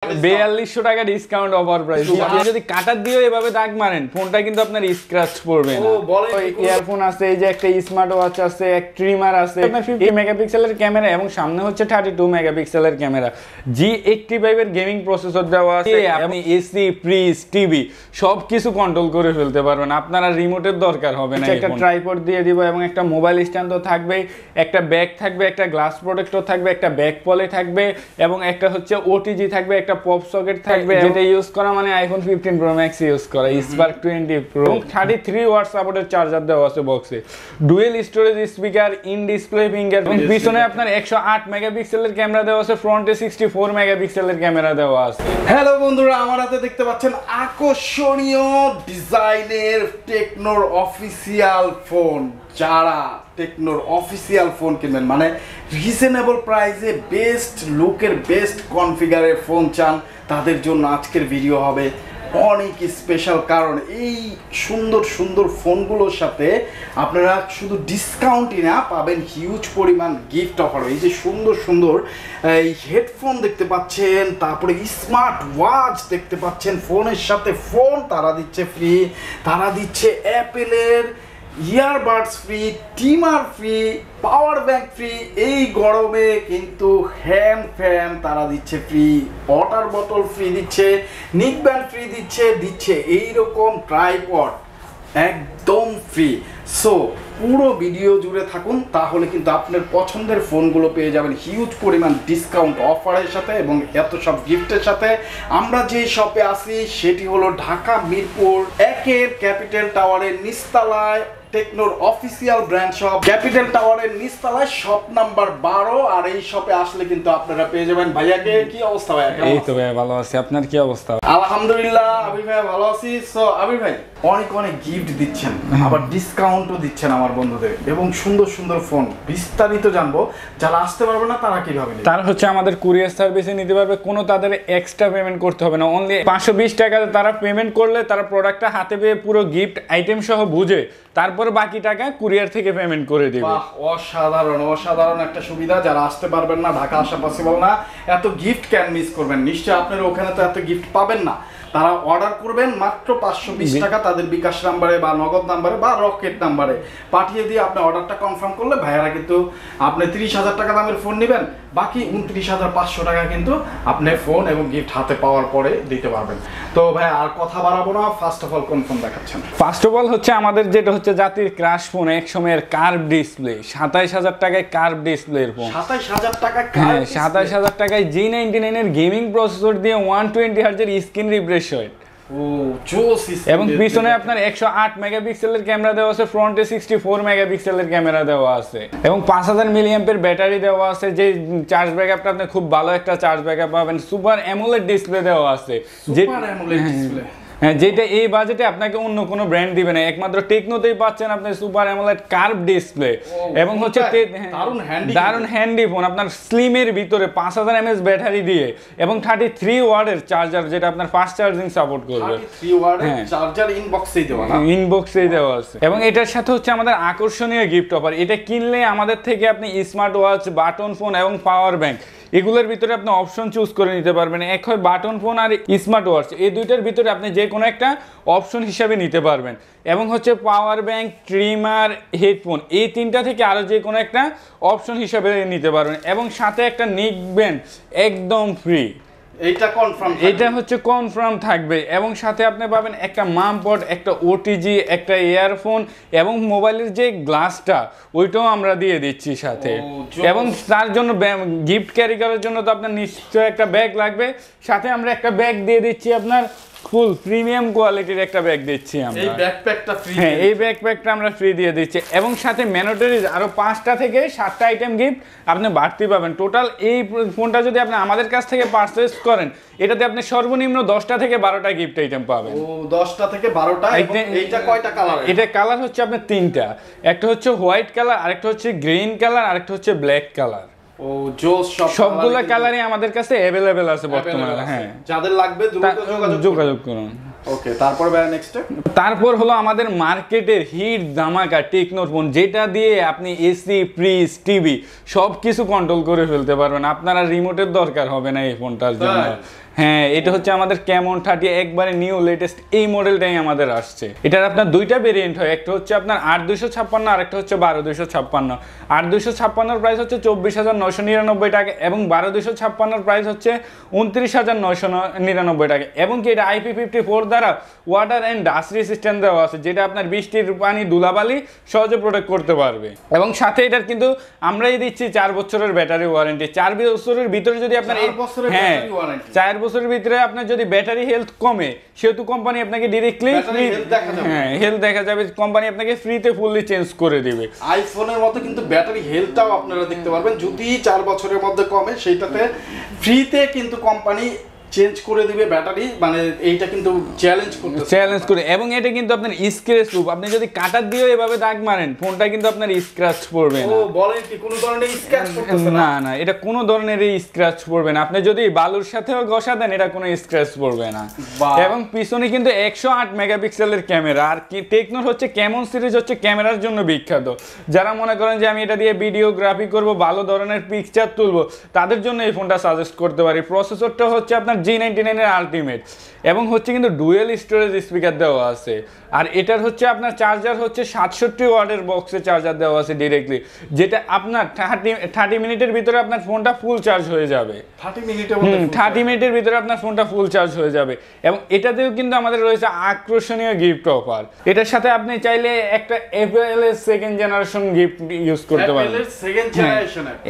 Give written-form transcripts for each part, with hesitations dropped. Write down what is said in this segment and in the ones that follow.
4200 টাকা discount offer price. আপনি যদি কাটার দিয়ে এভাবে দাগ মারেন ফোনটা কিন্তু আপনার স্ক্র্যাচ পড়বে না। ইয়ারফোন আছে, এই যে একটা স্মার্ট ওয়াচ আছে, এক ট্রিমার আছে, আপনার 50 মেগাপিক্সেলের ক্যামেরা এবং সামনে হচ্ছে 32 মেগাপিক্সেলের ক্যামেরা। G85 এর গেমিং প্রসেসর দেওয়া আছে। আপনি এসি, ফ্রিজ, টিভি সবকিছু কন্ট্রোল করে ফেলতে পারবেন, আপনার আর রিমোটের দরকার হবে না। একটা ট্রাইপড দিয়ে দিব এবং একটা মোবাইল স্ট্যান্ড তো থাকবে, একটা ব্যাগ থাকবে, একটা গ্লাস প্রোটেক্টর থাকবে, একটা ব্যাক পলি থাকবে এবং একটা হচ্ছে ওটিজি থাকবে, একটা পপ সকেট থাকবে, যেটা ইউজ করা মানে আইফোন 15 প্রো ম্যাক্স ইউজ করা, স্পার্ক 20 প্রো। 33 ওয়াট সাপোর্টের চার্জার দেওয়া আছে বক্সে, dual storage speaker, in display finger, এবং পিছনে আপনার 108 মেগাপিক্সেলের ক্যামেরা দেওয়া আছে, ফ্রন্টে 64 মেগাপিক্সেলের ক্যামেরা দেওয়া আছে। হ্যালো বন্ধুরা, আমার হাতে দেখতে পাচ্ছেন আকর্ষণীয় ডিজাইনের টেকনোর অফিসিয়াল ফোন। যারা টেকনোর অফিসিয়াল ফোন কিনবেন মানে রিজনেবল প্রাইসে বেস্ট লুকের বেস্ট কনফিগারের ফোন চান, তাদের জন্য আজকের ভিডিও হবে অনেক স্পেশাল। কারণ এই সুন্দর সুন্দর ফোনগুলোর সাথে আপনারা শুধু ডিসকাউন্টই না পাবেন হিউজ পরিমাণ গিফট অফার। এই যে সুন্দর সুন্দর এই হেডফোন দেখতে পাচ্ছেন, তারপরে স্মার্ট ওয়াচ দেখতে পাচ্ছেন, ফোনের সাথে ফোন তারা দিচ্ছে ফ্রি, তারা দিচ্ছে অ্যাপেলের earbuds free, টিমার free, power bank free. এই গরমে কিন্তু হ্যান্ড ফ্যান তারা দিচ্ছে ফ্রি, ওয়াটার বোতল ফ্রি দিচ্ছে, নিক ব্যান্ড ফ্রি দিচ্ছে এইরকম ট্রাইপড একদম ফ্রি। সো পুরো ভিডিও জুড়ে থাকুন, তাহলে কিন্তু আপনার পছন্দের ফোনগুলো পেয়ে যাবেন হিউজ পরিমাণ ডিসকাউন্ট অফারের সাথে এবং এত সব গিফটের সাথে। আমরা যে শপে আসি সেটি হলো ঢাকা মিরপুর 1-এর ক্যাপিটাল টাওয়ারের নিচতলায়, টেকনোর অফিসিয়াল ব্র্যান্ড শপ, ক্যাপিটাল টাওয়ারের নিচতলায়, শপ নাম্বার 12। আর এই শপে আসলে কিন্তু আপনারা পেয়ে যাবেন ভাইয়াকে। কি অবস্থা ভাইয়া? এই তো ভাই ভালো আছি, আপনার কি অবস্থা? আলহামদুলিল্লাহ আবির ভাই ভালো আছি। সো আবির ভাই অনেক অনেক গিফট দিচ্ছেন, আবার ডিসকাউন্টও দিচ্ছেন আমার বন্ধুদের, এবং সুন্দর সুন্দর ফোন। বিস্তারিত জানবো, যারা আসতে পারবে না তারা কিভাবে নেবে? তারা হচ্ছে আমাদের কুরিয়ার সার্ভিসে নিতে পারবে, কোনো তাদের এক্সট্রা পেমেন্ট করতে হবে না। অনলি 520 টাকা তারা পেমেন্ট করলে তারা প্রোডাক্টটা হাতে পেয়ে পুরো গিফট আইটেম সহ বুঝে তারপর বাকি টাকা কুরিয়ার থেকে পেমেন্ট করে দেবে। বাহ, অসাধারণ অসাধারণ একটা সুবিধা। যারা আসতে পারবেন না, ঢাকা আসা পসিবল না, এত গিফট ক্যান মিস করবেন। নিশ্চয়ই আপনারা ওখানে তো এত গিফট পাবেন না। তারা অর্ডার করবেন মাত্র 520 টাকা, তাদের বিকাশ নাম্বারে বা নগদ নাম্বারে বা রকেট নাম্বারে পাঠিয়ে দিয়ে আপনি অর্ডারটা কনফার্ম করলে ভাইয়ারা কিন্তু আপনি 30,000 টাকা দামের ফোন নেবেন, বাকি 29,500 টাকা কিন্তু আপনি ফোন এবং গিফট হাতে পাওয়ার পরে দিতে পারবেন। তো ভাই আর কথা বাড়াবো না, ফার্স্ট অফ অল কোন ফোন দেখাচ্ছেন? ফার্স্ট অফ অল হচ্ছে আমাদের যেটা হচ্ছে জাতির ক্রাশ ফোন, এক সময়ের কার্ভ ডিসপ্লে, 27,000 টাকায় কার্ভ ডিসপ্লের ফোন। 27,000 টাকা? হ্যাঁ, 27,000 টাকায় G99 এর গেমিং প্রসেসর দিয়ে 120 হার্জের স্ক্রিন রিফ্রেশ রেট। এবং পিছনে আপনার 108 মেগাপিক্সেলের ক্যামেরা দেওয়া আছে, ফ্রন্টে 64 মেগাপিক্সেলের ক্যামেরা দেওয়া আছে এবং 5000 মিলিঅ্যাম্পের ব্যাটারি দেওয়া আছে। যে চার্জ ব্যাকআপটা আপনি খুব ভালো একটা চার্জ ব্যাকআপ পাবেন। সুপার অ্যামোলেড ডিসপ্লে দেওয়া আছে, হ্যাঁ, যেটা এই বাজেটে আপনাকে অন্য কোনো ব্র্যান্ড দিবে না, একমাত্র টেকনোতেই পাচ্ছেন আপনি সুপার অ্যামোলেড কার্ভ ডিসপ্লে। এবং হচ্ছে দারুণ হ্যান্ডি ফোন, আপনার স্লিমের ভিতরে 5000 mAh ব্যাটারি দিয়ে এবং 33 ওয়াটের চার্জার, যেটা আপনার ফাস্ট চার্জিং সাপোর্ট করবে। 33 ওয়াটের চার্জার ইনবক্সেই দেওয়া না? ইনবক্সেই দেওয়া আছে। এবং এটার সাথে হচ্ছে আমাদের আকর্ষণীয় গিফট অফার। এটা কিনলে আমাদের থেকে আপনি স্মার্ট ওয়াচ, বাটন ফোন এবং পাওয়ার ব্যাংক এগুলোর ভিতরে আপনি অপশন চুজ করে নিতে পারবেন। এক হয় বাটন ফোন আর স্মার্ট ওয়াচ, এই দুইটার ভিতরে আপনি যে কোনো একটা অপশন হিসাবে নিতে পারবেন। এবং হচ্ছে পাওয়ার ব্যাংক, ট্রিমার, হেডফোন, এই তিনটা থেকে আরও যে কোনো একটা অপশন হিসাবে নিতে পারবেন। এবং সাথে একটা নিক ব্যান্ড একদম ফ্রি, এইটা কনফার্ম, এটা হচ্ছে কনফার্ম থাকবে। এবং সাথে আপনি পাবেন একটা মাম পড, একটা ওটিজি, একটা ইয়ারফোন এবং মোবাইলের যে গ্লাসটা ওইটাও আমরা দিয়ে দিচ্ছি সাথে। এবং তার জন্য গিফট ক্যারি করার জন্য তো আপনার নিশ্চয়ই একটা ব্যাগ লাগবে, সাথে আমরা একটা ব্যাগ দিয়ে দিচ্ছি আপনার ফুল প্রিমিয়াম কোয়ালিটির একটা ব্যাগ দিচ্ছি আমরা। এই ব্যাকপ্যাকটা ফ্রি? হ্যাঁ, এই ব্যাকপ্যাকটা আমরা ফ্রি দিয়ে দিচ্ছি এবং সাথে ম্যান্ডেটরি আরো 5টা থেকে 7টা আইটেম গিফট আপনি বাড়তি পাবেন। টোটাল এই ফোনটা যদি আপনি আমাদের কাছ থেকে পারচেজ করেন, এটাতে আপনি সর্বনিম্ন 10টা থেকে 12টা গিফট আইটেম পাবেন। ও, 10টা থেকে 12টা। এইটা কয়টা কালার? এটা কালার হচ্ছে আপনার 3টা, একটা হচ্ছে হোয়াইট কালার, আরেকটা হচ্ছে গ্রিন কালার, আরেকটা হচ্ছে ব্ল্যাক কালার। ও জোস, সবগুলো কালারই আমাদের কাছে अवेलेबल আছে বর্তমানে। হ্যাঁ, যাদের লাগবে দ্রুত যোগাযোগ করুন। ওকে, তারপর ভাই নেক্সট? তারপর হলো আমাদের মার্কেটের হিট ধামাকা টেকনোর ফোন, যেটা দিয়ে আপনি এসি, ফ্রিজ, টিভি সবকিছু কন্ট্রোল করে ফেলতে পারবেন, আপনার আর রিমোটের দরকার হবে না এই ফোনটার জন্য। হ্যাঁ, এটা হচ্ছে আমাদের ক্যামন 30 একবারে নিউ লেটেস্ট এই মডেলটাই আমাদের আসছে। এটার আপনার দুইটা ভেরিয়েন্ট হয়, একটা হচ্ছে আপনার 8256 আর একটা হচ্ছে 12256। 8256 প্রাইস হচ্ছে 24,999 টাকা এবং 12256 প্রাইস হচ্ছে 29,999 টাকা। এবং কি এটা IP54 দ্বারা ওয়াটার অ্যান্ড ডাস্ট রেসিস্ট্যান্ট দেওয়া আছে, যেটা আপনার বৃষ্টির পানি ধুলাবালি সহজে প্রোটেক্ট করতে পারবে। এবং সাথে এটার কিন্তু আমরাই দিচ্ছি 4 বছরের ব্যাটারি ওয়ারেন্টি। 4 বছরের ভিতরে যদি আপনার 4 বছরের ভিতরে আপনার যদি ব্যাটারি হেলথ কমে, সেহেতু কোম্পানি আপনাকে ডিরেক্টলি হেলথ দেখা যাবে, কোম্পানি আপনাকে ফ্রিতে ফুললি চেঞ্জ করে দিবে। আইফোনের মতো কিন্তু ব্যাটারি হেলথটাও আপনারা দেখতে পারবেন, যদি 4 বছরের মধ্যে কমে সেইটাতে ফ্রিতে কিন্তু কোম্পানি চেঞ্জ করে দিবে ব্যাটারি, মানে এইটা কিন্তু চ্যালেঞ্জ করে। এবং এটা কিন্তু আপনার স্ক্র্যাচ প্রুফ, আপনি যদি কাটার দিয়ে এভাবে দাগ মারেন ফোনটা কিন্তু আপনার স্ক্র্যাচ পড়বে না। ও বলেন কি কোনো ধরনের স্ক্র্যাচ পড়তেছে না? না, এটা কোনো ধরনের স্ক্র্যাচ পড়বে না। আপনি যদি বালুর সাথেও ঘষা দেন এটা কোনো স্ক্র্যাচ পড়বে না। এবং পিছনে কিন্তু 108 মেগাপিক্সেলের ক্যামেরা। আর কি টেকনোর হচ্ছে ক্যামন সিরিজ হচ্ছে ক্যামেরার জন্য বিখ্যাত। যারা মনে করেন যে আমি এটা দিয়ে ভিডিওগ্রাফি করব, ভালো ধরনের পিকচার তুলবো, তাদের জন্য এই ফোনটা সাজেস্ট করতে পারি। প্রসেসরটা হচ্ছে আপনার G99 এর আলটিমেট এবং হচ্ছে কিন্তু ডুয়েল স্টোরেজ স্পিকার দেওয়া আছে। আর এটার হচ্ছে আপনার চার্জার হচ্ছে 67 ওয়াটের বক্সে চার্জার দেওয়া আছে ডিরেক্টলি, যেটা আপনার 30 মিনিটের ভিতরে আপনার ফোনটা ফুল চার্জ হয়ে যাবে। 30 মিনিটের ভিতরে আপনার ফোনটা ফুল চার্জ হয়ে যাবে। এবং এটাতেও কিন্তু আমাদের রয়েছে আকর্ষণীয় গিফট অফার। এটার সাথে আপনি চাইলে একটা অ্যাপেল এর সেকেন্ড জেনারেশন গিফট ইউজ করতে পারেন।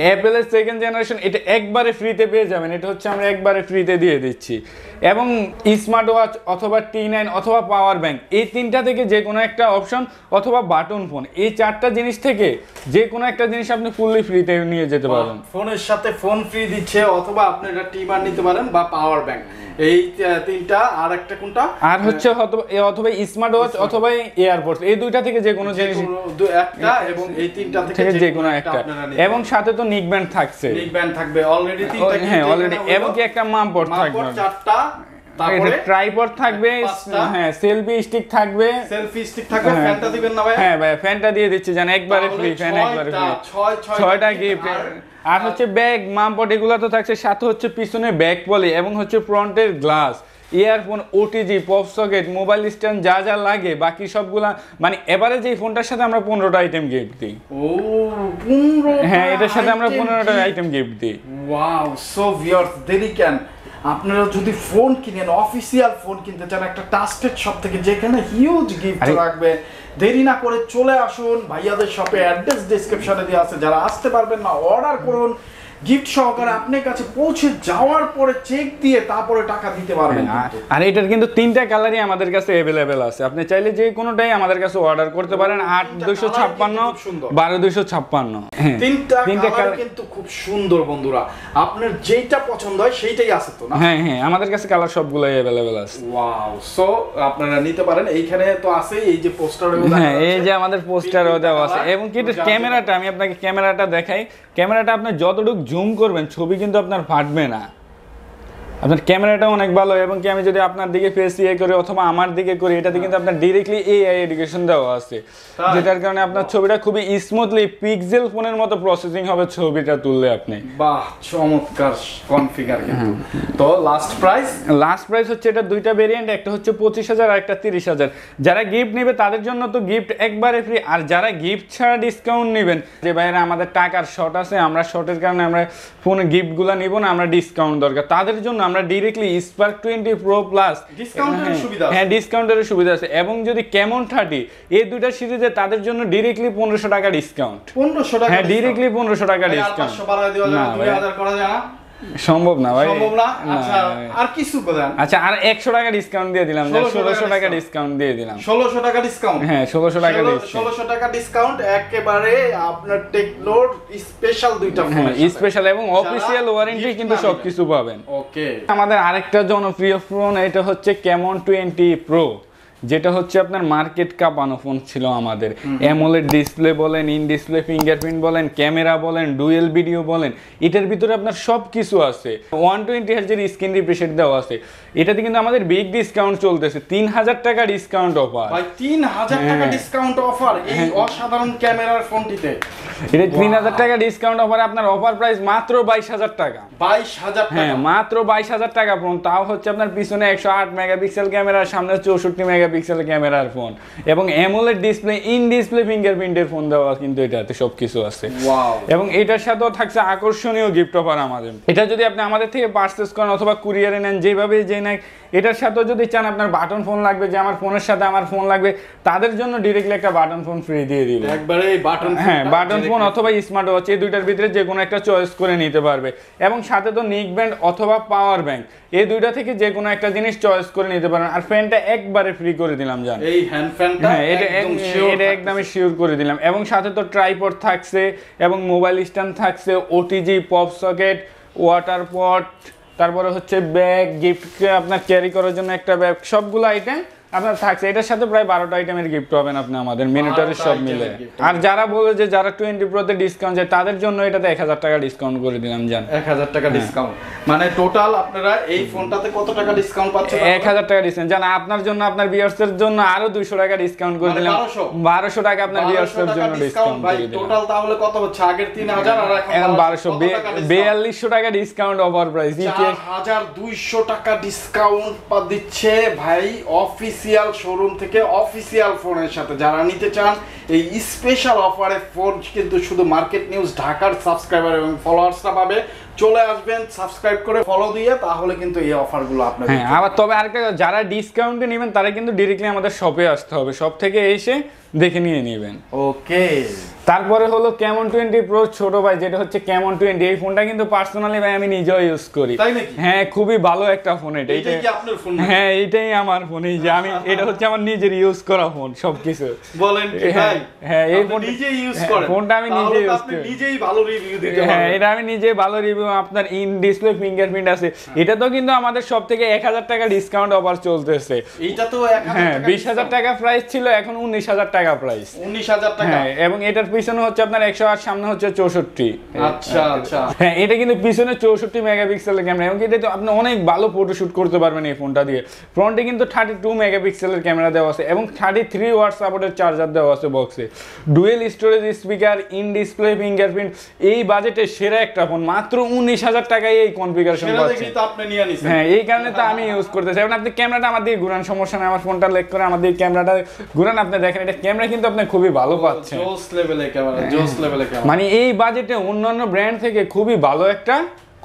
অ্যাপেল এর সেকেন্ড জেনারেশন এটা একবারে ফ্রিতে পেয়ে যাবেন। এটা হচ্ছে আমরা একবারে ফ্রিতে দিয়ে দিচ্ছি। এবং স্মার্ট ওয়াচ অথবা T9 অথবা পাওয়ার ব্যাংক, এই তিনটা থেকে যে কোনো একটা অপশন, অথবা বাটন ফোন, এই 4টা জিনিস থেকে যে কোনো একটা জিনিস আপনি ফুললি ফ্রিতে নিয়ে যেতে পারবেন। ফোনের সাথে ফোন ফ্রি দিচ্ছে, অথবা আপনি এটা টিমার নিতে পারেন বা পাওয়ার ব্যাংক, এই তিনটা। আর একটা কোনটা? আর হচ্ছে অথবা স্মার্ট ওয়াচ অথবা এয়ারপডস, এই দুইটা থেকে যে কোনো জিনিস একটা, এবং এই তিনটা থেকে যে কোনো একটা। এবং সাথে তো নিক ব্যান্ড থাকছে, থাকবে অলরেডি 3টা। হ্যাঁ, অলরেডি। এবং কি একটা মামপড থাকবে, 4টা। তারপরে ট্রাইপড থাকবে, হ্যাঁ, সেলফি স্টিক থাকবে, ফ্যানটা দিবেন না ভাই? হ্যাঁ ভাই, ফ্যানটা দিয়ে দিচ্ছি, জান একবারে ফ্রি, ফ্যান একবারে ফ্রি। 6টা গিফট। আর হচ্ছে ব্যাগ, মামপড এগুলো তো থাকছে, সাথে হচ্ছে পিছনে ব্যাক পলি এবং হচ্ছে ফ্রন্টের glass, earphone, OTG, pop socket, mobile stand, যা যা লাগে বাকি সবগুলা, মানে এভারেজ এই ফোনটার সাথে আমরা 15টা আইটেম গিফট দিই। ও 15? হ্যাঁ, এটার সাথে আমরা 15টা আইটেম গিফট দিই। ওয়াও, সো ভিউয়ার্স, দেরি কেন? আপনারা যদি ফোন কিনেন, অফিসিয়াল ফোন কিনতে চান একটা ট্রাস্টেড শপ থেকে, যেখানে হিউজ গিফট রাখবে, দেরি না করে চলে আসুন ভাইয়াদের শপে। অ্যাড্রেস ডেসক্রিপশনে দেওয়া আছে, যারা আসতে পারবেন না অর্ডার করুন, গিফট সহকারে আপনার কাছে পৌঁছে যাওয়ার পরে চেক দিয়ে তারপরে টাকা দিতে পারবেন। আর এটার কিন্তু 3টা কালারই আমাদের কাছে अवेलेबल আছে, আপনি চাইলে যে কোনোটাই আমাদের কাছে অর্ডার করতে পারেন। 8256, 12256, তিনটা কালার কিন্তু খুব সুন্দর বন্ধুরা। আপনার যেটা পছন্দ হয় সেইটাই আছে তো না? হ্যাঁ হ্যাঁ, আমাদের কাছে কালার সবগুলাই अवेलेबल আছে। ওয়াও, সো আপনারা নিতে পারেন। এইখানে তো আছে এই যে পোস্টার, হ্যাঁ, এই যে আমাদের পোস্টারও দেওয়া আছে। এবং কি ক্যামেরাটা, আমি আপনাকে ক্যামেরাটা দেখাই। ক্যামেরাটা আপনি যতটুকু জুম করবেন ছবি কিন্তু আপনার ফাটবে না। আপনার ক্যামেরাটা অনেক ভালো। এবং কি আমি যদি আপনার দিকে ফেস করি অথবা আমার দিকে করি, এটাতে কিন্তু আপনার ডিরেক্টলি AI এডুকেশন দেওয়া আছে, যেটার কারণে আপনার ছবিটা খুবই স্মুথলি পিক্সেল ফোনের মতো প্রসেসিং হবে ছবিটা তুললে আপনি। বাহ, চমৎকার কনফিগার। কিন্তু তো লাস্ট প্রাইস হচ্ছে এটা দুইটা ভেরিয়েন্ট, একটা হচ্ছে 25,000 আর একটা 30,000। যারা গিফট নেবে তাদের জন্য তো গিফট একবারে ফ্রি। আর যারা গিফট ছাড়া ডিসকাউন্ট নেবেন, যে ভাইরা আমাদের টাকার শর্ট আছে, আমরা শর্টের কারণে আমরা ফোনে গিফটগুলো নিব না, আমরা ডিসকাউন্ট দরকার, তাদের জন্য আমরা ডিরেক্টলি স্পার্ক 20 প্রো প্লাস ডিসকাউন্টের সুবিধা আছে। হ্যাঁ, ডিসকাউন্টের সুবিধা আছে। এবং যদি ক্যামন 30 এই দুইটা সিরিজে, তাদের জন্য ডিরেক্টলি 1500 টাকা ডিসকাউন্ট। 1500 টাকা? হ্যাঁ, ডিরেক্টলি 1500 টাকা ডিসকাউন্ট। 500 বাড়ায় দেওয়া যাবে, 2000 করা যায় না? সম্ভব না ভাই, সম্ভব না। আচ্ছা, আর কিছু বলেন। আচ্ছা, আর 100 টাকা ডিসকাউন্ট দিয়ে দিলাম, 1600 টাকা ডিসকাউন্ট দিয়ে দিলাম। 1600 টাকা ডিসকাউন্ট? হ্যাঁ, 1600 টাকা ডিসকাউন্ট। 1600 টাকা ডিসকাউন্ট একেবারে আপনার টেকনোর স্পেশাল দুইটা ফোন, স্পেশাল এবং অফিশিয়াল ওয়ারেন্টি কিন্তু সবকিছু পাবেন। ওকে। আমাদের আরেকটা জনপ্রিয় ফোন, এটা হচ্ছে ক্যামন 20 প্রো, যেটা হচ্ছে আপনার মার্কেট কাঁপানো ফোন ছিল আমাদের। অ্যামোলেড ডিসপ্লে বলেন, ইন ডিসপ্লে ফিঙ্গারপ্রিন্ট বলেন, ক্যামেরা বলেন, ডুয়েল ভিডিও বলেন, এটার ভিতরে আপনার সব কিছু আছে। 120 হার্জ এর স্ক্রিন রিফ্রেশ দেওয়া আছে। এটাতে কিন্তু আমাদের বিগ ডিসকাউন্ট চলতেছে, 3000 টাকা ডিসকাউন্ট অফার। ভাই 3000 টাকা ডিসকাউন্ট অফার এই অসাধারণ ক্যামেরার ফোনটিতে? এটা 3000 টাকা ডিসকাউন্ট অফারে আপনার অফার প্রাইস মাত্র 22,000 টাকা। 22,000 টাকা। হ্যাঁ মাত্র 22,000 টাকা ফোন, তাও হচ্ছে আপনার পিছনে 108 মেগাপিক্সেল ক্যামেরা, সামনে 64 মেগাপিক্সেল ক্যামেরার ফোন এবং অ্যামোলেড ডিসপ্লে, ইন ডিসপ্লে ফিঙ্গারপ্রিন্টের ফোন দেওয়া, কিন্তু এটাতে সবকিছু আছে। ওয়াও। এবং এটার সাথেও থাকছে আকর্ষণীয় গিফট অফার আমাদের। এটা যদি আপনি আমাদের থেকে পারচেজ করেন অথবা কুরিয়ারে নেন, যেভাবে যে নেন, এটার সাথেও যদি চান আপনার বাটন ফোন লাগবে, যে আমার ফোনের সাথে আমার ফোন লাগবে, তাদের জন্য ডিরেক্টলি একটা বাটন ফোন ফ্রি দিয়ে দিব একবারে। বাটন, হ্যাঁ বাটন ফোন অথবা স্মার্ট ওয়াচ, এই দুইটার ভিতরে যে কোনো একটা চয়েস করে নিতে পারবে। এবং সাথে তো নিক ব্যান্ড অথবা পাওয়ার ব্যাংক, এই দুইটা থেকে যে কোনো একটা জিনিস চয়েস করে নিতে পারেন। আর ফ্যানটা একবারে ফ্রি করে দিলাম জান, এই হ্যান্ড ফ্যানটা হ্যাঁ এটা একদমই শিওর করে দিলাম। এবং সাথে তো ট্রাইপড থাকছে এবং মোবাইল স্ট্যান্ড থাকছে, ওটিজি, পপ সকেট, ওয়াটার পট, তারপরে হচ্ছে ব্যাগ, গিফট আপনার ক্যারি করার জন্য একটা ব্যাগ, সবগুলো আইটেম আপনার থাকছে। এটার সাথে প্রায় 12টা আইটেমের গিফট পাবেন আপনি আমাদের মিনিটারের সব মিলে। আর যারা বলে যে যারা 20 প্রোতে ডিসকাউন্ট যায়, তাদের জন্য এটাতে 1000 টাকা ডিসকাউন্ট করে দিলাম জান। 1000 টাকা ডিসকাউন্ট, মানে টোটাল আপনারা এই ফোনটাতে কত টাকা ডিসকাউন্ট পাচ্ছেন? 1000 টাকা ডিসকাউন্ট জান। আপনার জন্য, আপনার ভিউয়ার্সের জন্য আরো 200 টাকা ডিসকাউন্ট করে দিলাম। 1200 টাকা আপনার ভিউয়ার্সের জন্য ডিসকাউন্ট করে দিলাম। টোটাল তাহলে কত হচ্ছে? আগের 3000 আর এখন 4200 টাকা ডিসকাউন্ট অফার প্রাইস। 4200 টাকা ডিসকাউন্ট দিচ্ছে ভাই অফিসিয়াল শোরুম থেকে অফিসিয়াল ফোনের সাথে। যারা নিতে চান এই স্পেশাল অফারে ফোন কিন্তু শুধু মার্কেট নিউজ ঢাকার সাবস্ক্রাইবার এবং ফলোয়ার্সরা পাবে। চলে আসবেন সাবস্ক্রাইব করে ফলো দিয়ে, তাহলে কিন্তু এই অফারগুলো আপনাদের। হ্যাঁ আবার তবে আরেকটা, যারা ডিসকাউন্টে নেবেন তারা কিন্তু ডিরেক্টলি আমাদের শপে আসতে হবে, শপ থেকে এসে দেখে নিয়ে নেবেন। ওকে। তারপরে হলো ক্যামন 20 প্রো ছোট ভাই, যেটা হচ্ছে ক্যামন 20। এই ফোনটা কিন্তু পার্সোনালি ভাই আমি নিজেও ইউজ করি। তাই নাকি? হ্যাঁ খুবই ভালো একটা ফোন এটা। এটাই কি আপনার ফোন? হ্যাঁ এটাই আমার ফোন, এই যে আমি, এটা হচ্ছে আমার নিজের ইউজ করা ফোন সবকিছু। বলেন কি ভাই? হ্যাঁ এই ফোন নিজে ইউজ করেন? ফোনটা আমি নিজে ইউজ আপনি করি। নিজেই ভালো রিভিউ দিতে পারবেন। হ্যাঁ এটা আমি নিজে ভালো রিভিউ। আপনার ইন ডিসপ্লে ফিঙ্গারপ্রিন্ট আছে, এটা তো কিন্তু আমাদের সব থেকে 1000 টাকা ডিসকাউন্ট অফার চলতেছে। এইটা তো 1000 হ্যাঁ টাকা, 20000 টাকা প্রাইস ছিল, এখন 19000 টাকা প্রাইস। 19000 টাকা। হ্যাঁ এবং এটার পিছনে হচ্ছে আপনার 108, সামনে হচ্ছে 64। আচ্ছা আচ্ছা। হ্যাঁ এটা কিন্তু পিছনে 64 মেগাপিক্সেলের ক্যামেরা, এবং এটা তো আপনি অনেক ভালো ফটোশুট করতে পারবেন এই ফোনটা দিয়ে। ফ্রন্টে কিন্তু 32 মেগাপিক্সেলের ক্যামেরা দেওয়া আছে এবং 33 ওয়াট সাপোর্টের চার্জার দেওয়া আছে বক্সে। Dual storage speaker, in display fingerprint, এই বাজেটে সেরা একটা ফোন। মাত্র 19000 টাকায় এই কনফিগারেশন পাচ্ছেন। আপনি নিয়ে নিছেন। হ্যাঁ এই কারণে তো আমি ইউজ করতেছি। এখন আপনি ক্যামেরাটা আমার দিয়ে ঘুরান, সমস্যা নাই, আমার ফোনটা লেক করে আমার দিয়ে ক্যামেরাটা ঘুরান, আপনি দেখেন এটা ক্যামেরা কিন্তু আপনি খুবই ভালো পাচ্ছেন। জোস লেভেলে ক্যামেরা, জোস লেভেলে ক্যামেরা। মানে এই বাজেটে অন্যান্য ব্র্যান্ড থেকে খুবই ভালো একটা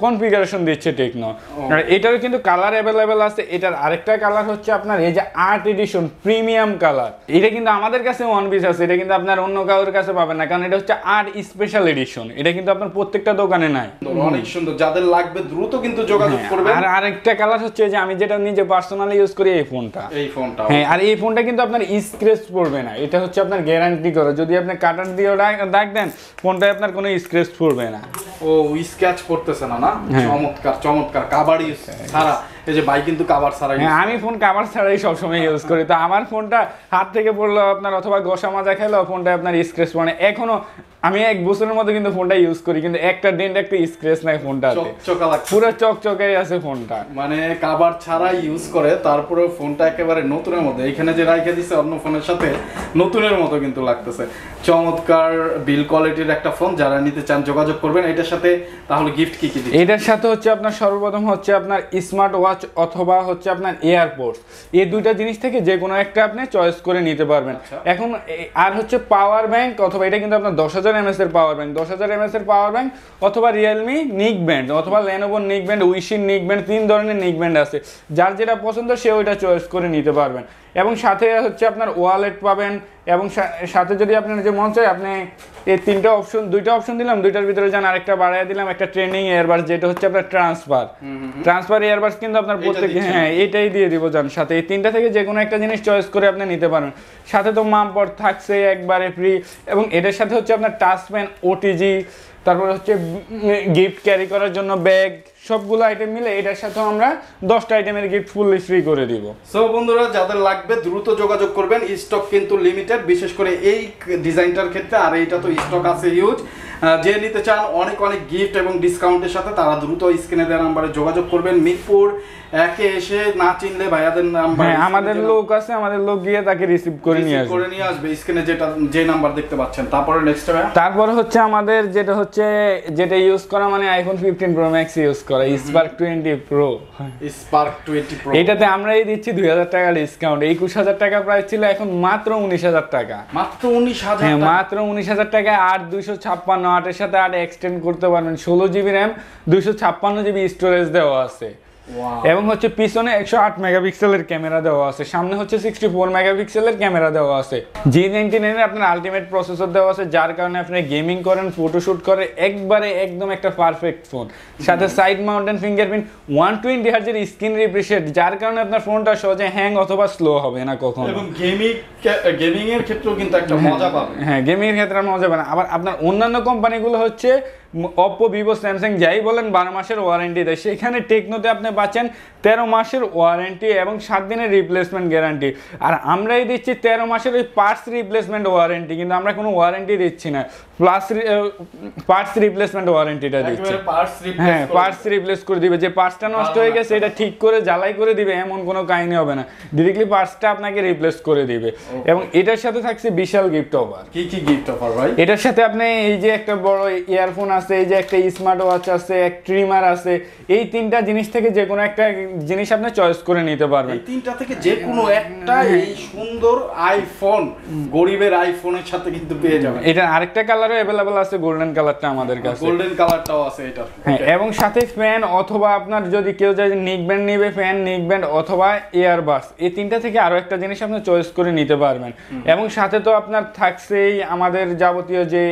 কনফিগারেশন দিচ্ছে টেকনো। আর এটারও কিন্তু কালার অ্যাভেলেবেল আছে। এটার আরেকটা কালার হচ্ছে আপনার এই যে আর্ট এডিশন প্রিমিয়াম কালার, এটা কিন্তু আমাদের কাছে ওয়ান পিস আছে, এটা কিন্তু আপনার অন্য কারোর কাছে পাবেন না, কারণ এটা হচ্ছে আর্ট স্পেশাল এডিশন। এটা কিন্তু আপনার প্রত্যেকটা দোকানে নাই। অনেক সুন্দর, যাদের লাগবে দ্রুত কিন্তু যোগাযোগ করবেন। আর আরেকটা কালার হচ্ছে যে আমি যেটা নিজে পার্সোনালি ইউজ করি এই ফোনটা, এই ফোনটা। হ্যাঁ আর এই ফোনটা কিন্তু আপনার স্ক্র্যাচ পড়বে না, এটা হচ্ছে আপনার গ্যারান্টি করা। যদি আপনি কাটার দিয়ে দাগ দেন, ফোনটায় আপনার কোনো স্ক্র্যাচ পড়বে না। ও স্ক্র্যাচ পড়তেছে না? না চমৎকার চমৎকার। কাভার ইউজ ছাড়া, এই যে ভাই কিন্তু কাভার ছাড়াই। হ্যাঁ আমি ফোন কাভার ছাড়াই সবসময় ইউজ করি। তো আমার ফোনটা হাত থেকে পড়লো আপনার, অথবা গোসা মাজা খেলো, ফোনটা আপনার স্ক্র্যাচ পড়ে। এখনো আমি 1 বছরের মধ্যে কিন্তু ফোনটা ইউজ করি, কিন্তু একটা ডেন্ট, একটা স্ক্র্যাচ নাই ফোনটাতে, চকচকা লাগছে, পুরো চকচকে আছে ফোনটা। মানে কভার ছাড়া ইউজ করে, তারপরে ফোনটা একেবারে নতুনের মতো। এখানে যে রাখা দিছে অন্য ফোনের সাথে নতুনের মতো কিন্তু লাগতেছে। চমৎকার বিল কোয়ালিটির একটা ফোন। যারা নিতে চান যোগাযোগ করবেন। এটার সাথে তাহলে গিফট কি কি দিচ্ছেন? এটার সাথে হচ্ছে আপনার সর্বপ্রথম হচ্ছে আপনার স্মার্ট ওয়াচ অথবা হচ্ছে আপনার এয়ারপোর্টস, এই দুইটা জিনিস থেকে যে কোনো একটা আপনি চয়েস করে নিতে পারবেন। এখন আর হচ্ছে পাওয়ার ব্যাংক, অথবা এটা কিন্তু আপনার 10000 mAh এর পাওয়ার ব্যাংক, 10000 mAh এর পাওয়ার ব্যাংক, অথবা রিয়েলমি নিক ব্যান্ড, অথবা লেনোভো নিক ব্যান্ড, উইশির নিক ব্যান্ড, 3 ধরনের নিক ব্যান্ড আছে। যার যেটা পছন্দ সে ওইটা চয়েস করে নিতে পারবেন। এবং সাথে হচ্ছে আপনার ওয়ালেট পাবেন, এবং সাথে যদি আপনার যে মন চায় আপনি এই দুইটা অপশন দিলাম, দুইটার ভিতরে যান আরেকটা বাড়ায় দিলাম, একটা ট্রেনিং এয়ারবাস, যেটা হচ্ছে আপনার ট্রান্সফার এয়ারবাস কিন্তু আপনার প্রত্যেকে, হ্যাঁ এটাই দিয়ে দিব যান সাথে। এই তিনটা থেকে যে কোনো একটা জিনিস চয়েস করে আপনি নিতে পারবেন। সাথে তো মামপট থাকছে একবারে ফ্রি, এবং এটার সাথে হচ্ছে আপনার টাচ পেন, ওটিজি, তারপরে হচ্ছে গিফট ক্যারি করার জন্য ব্যাগ, সবগুলো আইটেম মিলে এটার সাথে আমরা 10টা আইটেমের গিফট ফুললি ফ্রি করে দিব। সো বন্ধুরা, যাদের লাগবে দ্রুত যোগাযোগ করবেন। স্টক কিন্তু লিমিটেড, বিশেষ করে এই ডিজাইনটার ক্ষেত্রে। আর এইটা তো স্টক আছে হিউজ। যে নিতে চান অনেক অনেক গিফট এবং ডিসকাউন্টের সাথে তারা দ্রুত স্ক্রিনে দেওয়া নাম্বারে যোগাযোগ করবেন। মিরপুর একে এসে না চিনলে ভাইয়াদের নাম্বার, আমাদের লোক আছে, আমাদের লোক গিয়ে তাকে রিসিভ করে নিয়ে আসবে স্ক্রিনে যে নাম্বার দেখতে পাচ্ছেন। তারপরে নেক্সট তারপর হচ্ছে আমাদের যেটা ইউজ করা মানে আইফোন 15 প্রো ম্যাক্স ইউজ করা স্পার্ক 20 প্রো। এটাতে আমরাই দিচ্ছি 2000 টাকা ডিসকাউন্ট। 21000 টাকা প্রাইস ছিল, এখন মাত্র 19000 টাকা। মাত্র 19000? হ্যাঁ, মাত্র 19000 টাকা। 256 8-এর সাথে 8 এক্সটেন্ড করতে পারবেন। 16 জিবি র্যাম, 256 জিবি স্টোরেজ দেওয়া আছে। এবং হচ্ছে পিছনে 108 মেগাপিক্সেলের ক্যামেরা দেওয়া আছে, সামনে হচ্ছে 64 মেগাপিক্সেলের ক্যামেরা দেওয়া আছে। G99 এর আপনার আলটিমেট প্রসেসর দেওয়া আছে, যার কারণে আপনি গেমিং করেন, ফটোশুট করে একদম একটা পারফেক্ট ফোন। সাথে সাইড মাউন্টেন ফিঙ্গারপ্রিন্ট, 120 হার্জের স্ক্রিন রিফ্রেশ, যার কারণে আপনার ফোনটা সহজে হ্যাং অথবা স্লো হবে না কখনো। এবং গেমিং এর ক্ষেত্রেও কিন্তু একটা মজা পাবেন। হ্যাঁ, গেমিং এর ক্ষেত্রে মজা পাবেন। আবার আপনার অন্যান্য কোম্পানিগুলো হচ্ছে Oppo, Vivo, Samsung যাই বলেন 12 মাসের ওয়ারেন্টি দেয়, সেখানে টেকনোতে আপনি পাচ্ছেন 13 মাসের ওয়ারেন্টি এবং 7 দিনের রিপ্লেসমেন্ট গ্যারান্টি। আর আমরাই দিচ্ছি 13 মাসের ওই পার্টস রিপ্লেসমেন্ট ওয়ারেন্টি, কিন্তু আমরা কোনো ওয়ারেন্টি দিচ্ছি না, প্লাস পার্টস রিপ্লেসমেন্ট ওয়ারেন্টিটা দিচ্ছি। হ্যাঁ, পার্টস রিপ্লেস করে দিবে, যে পার্টসটা নষ্ট হয়ে গেছে এটা ঠিক করে জ্বালাই করে দিবে, এমন কোনো কাহিনী হবে না, ডিরেক্টলি পার্টসটা আপনাকে রিপ্লেস করে দিবে। এবং এটার সাথে থাকছে বিশাল গিফট অফার। কি গিফট অফার ভাই? এটার সাথে আপনি এই যে একটা বড় ইয়ারফোন আছে, এই যে একটা স্মার্ট ওয়াচ আছে, এক ট্রিমার আছে, এই তিনটা জিনিস থেকে যে কোনো একটা জিনিস আপনি চয়েস করে নিতে পারবেন। এই তিনটা থেকে যে কোনো একটা এই সুন্দর আইফোন, গরিবের আইফোনের সাথে কিন্তু পেয়ে যাবেন। এটা আরেকটা কালারও अवेलेबल আছে, গোল্ডেন কালারটা আমাদের কাছে, গোল্ডেন কালারটাও আছে এটা। হ্যাঁ, এবং সাথে ফ্যান অথবা আপনার যদি কেউ চায় নেক ব্যান্ড নেবে, ফ্যান, নেক ব্যান্ড অথবা ইয়ারবাডস, এই তিনটা থেকে আরো একটা জিনিস আপনি চয়েস করে নিতে পারবেন। এবং সাথে তো আপনার থাকছেই আমাদের যাবতীয় যে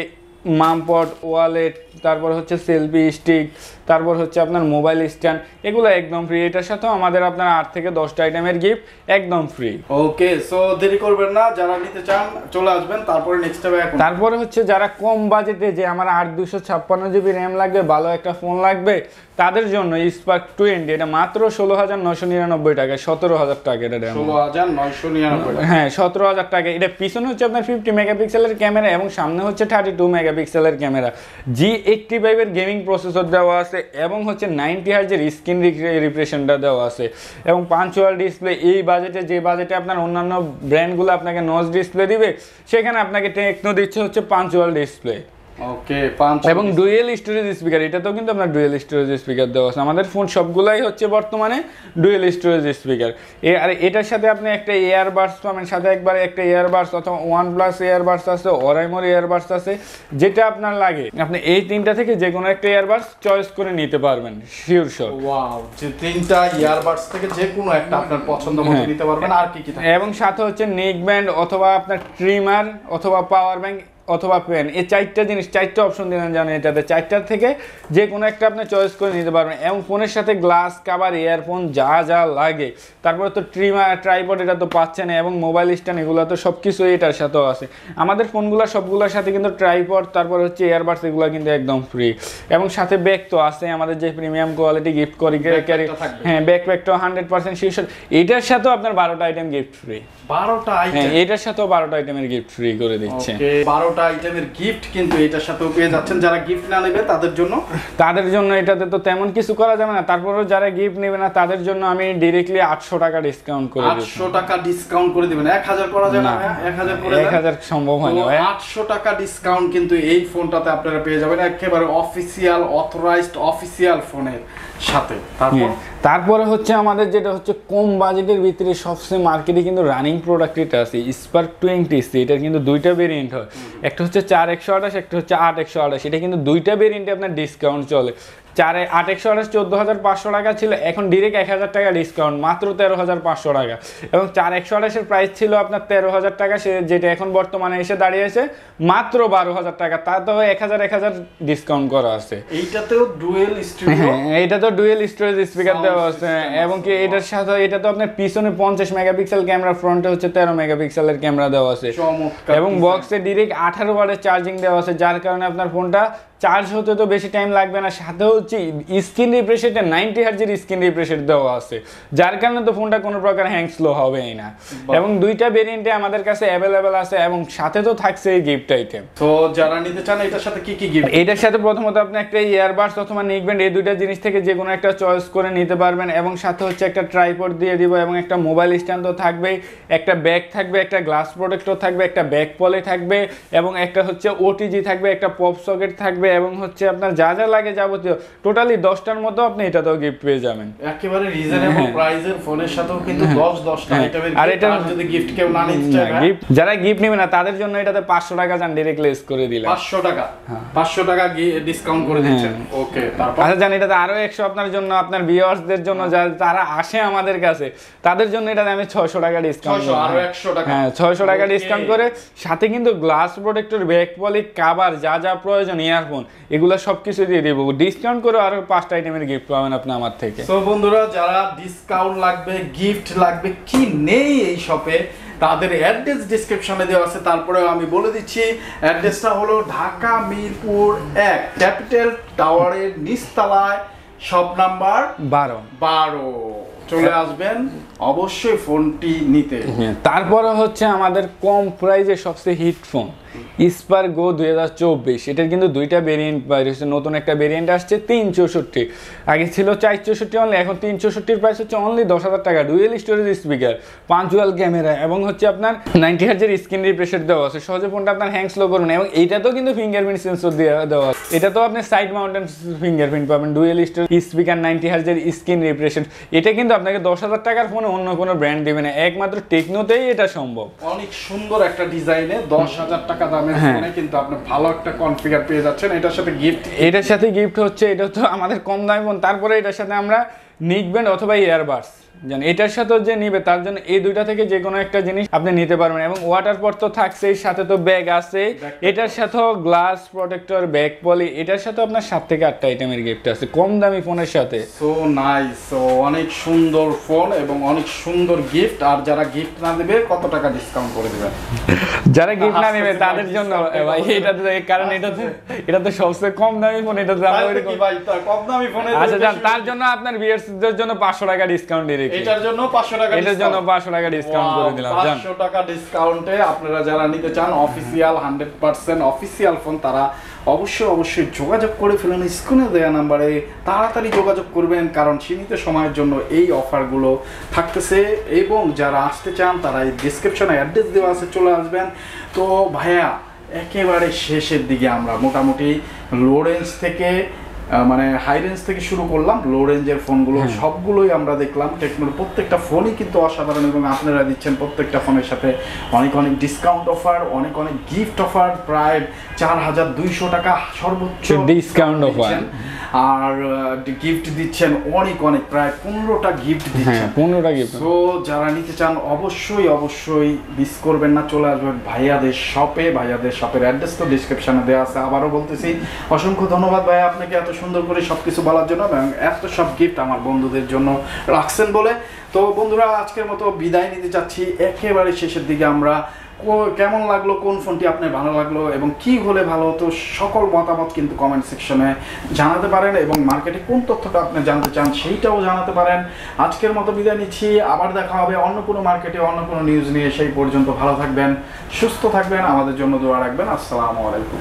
মামপট, ওয়ালেট, তারপর হচ্ছে সেলফি স্টিক, তারপর হচ্ছে আপনার মোবাইল স্ট্যান্ড, এগুলো একদম ফ্রি। এটার সাথেও আমাদের আপনার 8 থেকে 10টা আইটেমের গিফট একদম ফ্রি। ওকে, সো দেরি করবেন না, যারা নিতে চান চলে আসবেন। তারপরে নেক্সট হবে এখন, তারপরে হচ্ছে যারা কম বাজেটে, যে আমার 256 জিবি র্যাম লাগবে, ভালো একটা ফোন লাগবে, তাদের জন্য স্পার্ক 20, এটা মাত্র 16999 টাকা, 17000 টাকা এটা দাম। 16999? হ্যাঁ, 17000 টাকা। এটা পিছনে হচ্ছে আপনার 50 মেগাপিক্সেলের ক্যামেরা এবং সামনে হচ্ছে 32 মেগাপিক্সেলের ক্যামেরা। G85 এর গেমিং প্রসেসর দেওয়া আছে এবং হচ্ছে 90 হার্জের স্ক্রিন রিফ্রেশনটা দেওয়া আছে এবং পাঞ্চুয়াল ডিসপ্লে। এই বাজেটে, যে বাজেটে আপনার অন্যান্য ব্র্যান্ডগুলো আপনাকে নচ ডিসপ্লে দিবে, সেখানে আপনাকে টেকনো দিচ্ছে হচ্ছে পাঞ্চুয়াল ডিসপ্লে। ওকে, এবং ডুয়েল স্টোরেজ স্পিকার, এটাতেও কিন্তু আপনার ডুয়েল স্টোরেজ স্পিকার দেওয়া আছে। আমাদের ফোন সবগুলাই হচ্ছে বর্তমানে ডুয়েল স্টোরেজ স্পিকার। আর এটার সাথে আপনি একটা ইয়ারবাডস পাবেন, সাথে একবারে একটা ইয়ারবাডস অথবা OnePlus ইয়ারবাডস আছে, Oraimo ইয়ারবাডস আছে, যেটা আপনার লাগে আপনি এই তিনটা থেকে যে কোনো একটা ইয়ারবাডস চয়েস করে নিতে পারবেন, শিওর শট। ওয়াও, যে তিনটা ইয়ারবাডস থেকে যে কোনো একটা আপনার পছন্দ মতো নিতে পারবেন। আর কি থাকে? এবং সাথে হচ্ছে নেক ব্যান্ড অথবা আপনার ট্রিমার অথবা পাওয়ার ব্যাংক অথবা পেন, এই 4টা জিনিস, 4টা অপশন দিলেন জানেন, এটাতে 4টার থেকে যে কোনো একটা আপনি চয়েস করে নিতে পারবেন। এবং ফোনের সাথে গ্লাস কাভার, ইয়ারফোন যা লাগে, তারপরে তো ট্রিমার, ট্রাইপড এটা তো পাচ্ছেন, এবং মোবাইল স্ট্যান্ড, এগুলো তো সব কিছু এটার সাথেও আছে। আমাদের ফোনগুলো সবগুলোর সাথে কিন্তু ট্রাইপড, তারপর হচ্ছে ইয়ারবাডস, এগুলো কিন্তু একদম ফ্রি। এবং সাথে ব্যাগ তো আছে, আমাদের যে প্রিমিয়াম কোয়ালিটি গিফট করি ক্যারি, হ্যাঁ, ব্যাকপ্যাকটাও 100% শিওর। এটার সাথেও আপনার 12টা আইটেম গিফট ফ্রি। 12টা আইটেম? হ্যাঁ, এটার সাথেও 12টা আইটেমের গিফট ফ্রি করে দিচ্ছে। 12টা আইটেমের গিফট কিন্তু এটার সাথেও পেয়ে যাচ্ছেন। যারা গিফট না নেবে তাদের জন্য এটাতে তো তেমন কিছু করা যাবে না। তারপরেও যারা গিফট নেবে না তাদের জন্য আমি ডিরেক্টলি 800 টাকা ডিসকাউন্ট করে দেব। 800 টাকা ডিসকাউন্ট করে দিবেন? 1000 করা যায় না? 1000 করে দেন। 1000 সম্ভব হয় না ভাই। 800 টাকা ডিসকাউন্ট কিন্তু এই ফোনটাতে আপনারা পেয়ে যাবেন, একেবারে অফিশিয়াল, অথরাইজড অফিশিয়াল ফোনের সাথে। তারপরে হচ্ছে আমাদের যেটা হচ্ছে কম বাজেটের ভিতরে সবচেয়ে মার্কেটে কিন্তু রানিং প্রোডাক্ট এটা আছে, স্পার্ক 20C। এটার কিন্তু দুইটা ভেরিয়েন্ট হয়, একটা হচ্ছে 4128, একটা হচ্ছে 8128। এটা কিন্তু দুইটা ভেরিয়েন্টে আপনার ডিসকাউন্ট চলে। 8128 14,500 টাকা ছিল, এখন ডিরেক্ট 1000 টাকা ডিসকাউন্ট, মাত্র 13,500 টাকা। এবং 4128 এর প্রাইস ছিল আপনার 13,000 টাকা, যেটা এখন বর্তমানে এসে দাঁড়িয়েছে মাত্র 12,000 টাকা। তাতেও 1000 ডিসকাউন্ট করা আছে। এইটাতেও ডুয়েল স্টোরেজ, হ্যাঁ, এইটাতেও ডুয়েল স্টোরেজ স্পিকার দেওয়া আছে। এবং কি এটার সাথে এটা তো আপনার পিছনে 50 মেগাপিক্সেল ক্যামেরা, ফ্রন্টে হচ্ছে 13 মেগাপিক্সেলের ক্যামেরা দেওয়া আছে। এবং বক্সে ডিরেক্ট 18 ওয়াটের চার্জিং দেওয়া আছে, যার কারণে আপনার ফোনটা চার্জ হতে তো বেশি টাইম লাগবে না, সাথে হচ্ছে স্ক্রিন রিফ্রেশ রেটে 90 হার্জের স্ক্রিন রিফ্রেশ রেট দেওয়া আছে, যার কারণে তো ফোনটা কোনো প্রকার হ্যাং স্লো হবেই না। এবং দুইটা ভেরিয়েন্টে আমাদের কাছে অ্যাভেলেবেল আছে এবং সাথে তো থাকছে এই গিফট আইটেম। তো যারা নিতে চান এটার সাথে কি কি গিফট? এটার সাথে প্রথমত আপনি একটা ইয়ারবাডস অথবা নেকব্যান্ড, এই দুইটা জিনিস থেকে যে কোনো একটা চয়েস করে নিতে পারবেন, এবং সাথে হচ্ছে একটা ট্রাইপড দিয়ে দিব, এবং একটা মোবাইল স্ট্যান্ড তো থাকবেই, একটা ব্যাগ থাকবে, একটা গ্লাস প্রোটেক্টর থাকবে, একটা ব্যাক পলি থাকবে, এবং একটা হচ্ছে ওটিজি থাকবে, একটা পপ সকেট থাকবে, এবং হচ্ছে আপনার যা যা লাগে যাবতীয় টোটালি 10টার মতো আপনি এটাতেও গিফট পেয়ে যাবেন। একেবারে রিজনেবল প্রাইসের ফোনের সাথেও কিন্তু 10টা আইটেমের আর গিফট। এটা আর যদি গিফট কেউ না নিতে চায়, গিফট যারা গিফট নেবে না তাদের জন্য এটাতে 500 টাকা জান ডাইরেক্ট লেস করে দিলাম। 500 টাকা 500 টাকা ডিসকাউন্ট করে দিচ্ছেন। ওকে, তারপর আচ্ছা জানি এটাতে আরো 100 আপনার জন্য, আপনার ভিউয়ার্সদের জন্য যারা আসে আমাদের কাছে তাদের জন্য এটাতে আমি 600 টাকা ডিসকাউন্ট, 600 আরো 100 টাকা, হ্যাঁ 600 টাকা ডিসকাউন্ট করে, সাথে কিন্তু glass protector, back poly, cover, যা যা প্রয়োজন, ইয়ারফোন, এগুলো সবকিছু দিয়ে দেব ডিসকাউন্ট করে। আরো 5টা আইটেমের গিফট পাবেন আপনি আমার থেকে। সো বন্ধুরা, যারা ডিসকাউন্ট লাগবে, গিফট লাগবে, কি নেই এই শপে, তাদের অ্যাড্রেস ডেসক্রিপশনে দেওয়া আছে। তারপরেও আমি বলে দিচ্ছি, অ্যাড্রেসটা হলো ঢাকা মিরপুর 1 ক্যাপিটাল টাওয়ারের নিচতলায়, শপ নাম্বার 12। চলে আসবেন অবশ্যই ফোনটি নিতে। তারপরে হচ্ছে আমাদের কম প্রাইজে সবচেয়ে হিট ফোন স্পার গো 2024। এটার কিন্তু দুইটা ভেরিয়েন্ট বাইরে হচ্ছে, নতুন একটা ভেরিয়েন্ট আসছে 364, আগে ছিল 464 অনলি, এখন 364 প্রাইস হচ্ছে অনলি 10,000 টাকা। Dual storage speaker, punctual camera, এবং হচ্ছে আপনার 90 হার্জের স্ক্রিন রিফ্রেশ রেট দেওয়া আছে, সহজে ফোনটা আপনার হ্যাং স্লো করবেন। এবং এইটাতেও কিন্তু ফিঙ্গারপ্রিন্ট সেন্সর দেওয়া আছে, এটা তো আপনি সাইড মাউন্টেন ফিঙ্গারপ্রিন্ট পাবেন, ডুয়েল স্টোরেজ স্পিকার, 90 হার্জের স্ক্রিন রিফ্রেশ রেট। এটা কিন্তু আপনাকে 10,000 টাকার ফোনে অন্য কোনো ব্র্যান্ড দেবে না, একমাত্র টেকনোতেই এটা সম্ভব। অনেক সুন্দর একটা ডিজাইনে 10,000 টাকা দামের ফোনে কিন্তু আপনি ভালো একটা কনফিগার পেয়ে যাচ্ছেন। এটার সাথে গিফট, এটার সাথে গিফট হচ্ছে, এটা তো আমাদের কম দামি ফোন, তারপরে এটার সাথে আমরা নেকব্যান্ড অথবা ইয়ারবাডস জান, এটার সাথেও যে নিবে তার জন্য এই দুইটা থেকে যে কোনো একটা জিনিস আপনি নিতে পারবেন। এবং ওয়াটার পট তো থাকছেই, সাথে তো ব্যাগ আছে, এটার সাথেও গ্লাস প্রোটেক্টর, ব্যাক পলি, এটার সাথে আপনার 7 থেকে 8টা আইটেমের গিফট আছে কম দামি ফোনের সাথে। সো নাইস, সো অনেক সুন্দর ফোন এবং অনেক সুন্দর গিফট। আর যারা গিফট না দেবে কত টাকা ডিসকাউন্ট করে দিবেন? যারা গিফট না নেবে তাদের জন্য ভাই এটাতে, কারণ এটাতে সবচেয়ে কম দামি ফোন, এটাতে ভাই কম দামি ফোনে। আচ্ছা জান, তার জন্য আপনার ভিউয়ারদের জন্য 500 টাকা ডিসকাউন্ট দিয়ে রেখে, এটার জন্য 500 টাকা, এটার জন্য 500 টাকা ডিসকাউন্ট করে দিলাম। 500 টাকা ডিসকাউন্টে আপনারা যারা নিতে চান অফিশিয়াল 100% অফিশিয়াল ফোন, তারা অবশ্যই যোগাযোগ করে ফেলুন স্ক্রিনে দেওয়া নাম্বারে, তাড়াতাড়ি যোগাযোগ করবেন, কারণ সীমিত সময়ের জন্য এই অফারগুলো থাকতেছে। এবং যারা আসতে চান তারা এই ডেসক্রিপশনে অ্যাড্রেস দেওয়া আছে, চলে আসবেন। তো ভাইয়া, একেবারে শেষের দিকে আমরা মোটামুটি লো রেঞ্জ থেকে মানে হাই রেঞ্জ থেকে শুরু করলাম, লো রেঞ্জের ফোনগুলো সবগুলোই আমরা দেখলাম। টেকনোর প্রত্যেকটা ফোনই কিন্তু অসাধারণ, এবং আপনারা দিচ্ছেন প্রত্যেকটা ফোনের সাথে অনেক ডিসকাউন্ট অফার, অনেক গিফট অফার, প্রায় 4,200 টাকা সর্বোচ্চ ডিসকাউন্ট অফার। আর গিফট দিচ্ছেন অনেক প্রায় 15টা গিফট দিচ্ছেন, 15টা গিফট। তো যারা নিতে চান অবশ্যই মিস করবেন না, চলে আসবেন ভাইয়াদের শপে। ভাইয়াদের শপের অ্যাড্রেস তো ডিসক্রিপশনে দেওয়া আছে। আবারও বলতেছি, অসংখ্য ধন্যবাদ ভাইয়া আপনাকে এত সুন্দর করে সবকিছু বলার জন্য, এবং এত সব গিফট আমার বন্ধুদের জন্য রাখছেন বলে। তো বন্ধুরা, আজকের মতো বিদায় নিতে চাচ্ছি। একেবারে শেষের দিকে আমরা কেমন লাগলো, কোন ফোনটি আপনার ভালো লাগলো এবং কি হলে ভালো হতো, সকল মতামত কিন্তু কমেন্ট সেকশনে জানাতে পারেন, এবং মার্কেটে কোন তথ্যটা আপনি জানতে চান সেইটাও জানাতে পারেন। আজকের মতো বিদায় নিচ্ছি, আবার দেখা হবে অন্য কোনো মার্কেটে অন্য কোনো নিউজ নিয়ে। সেই পর্যন্ত ভালো থাকবেন, সুস্থ থাকবেন, আমাদের জন্য দোয়া রাখবেন। আসসালামু আলাইকুম।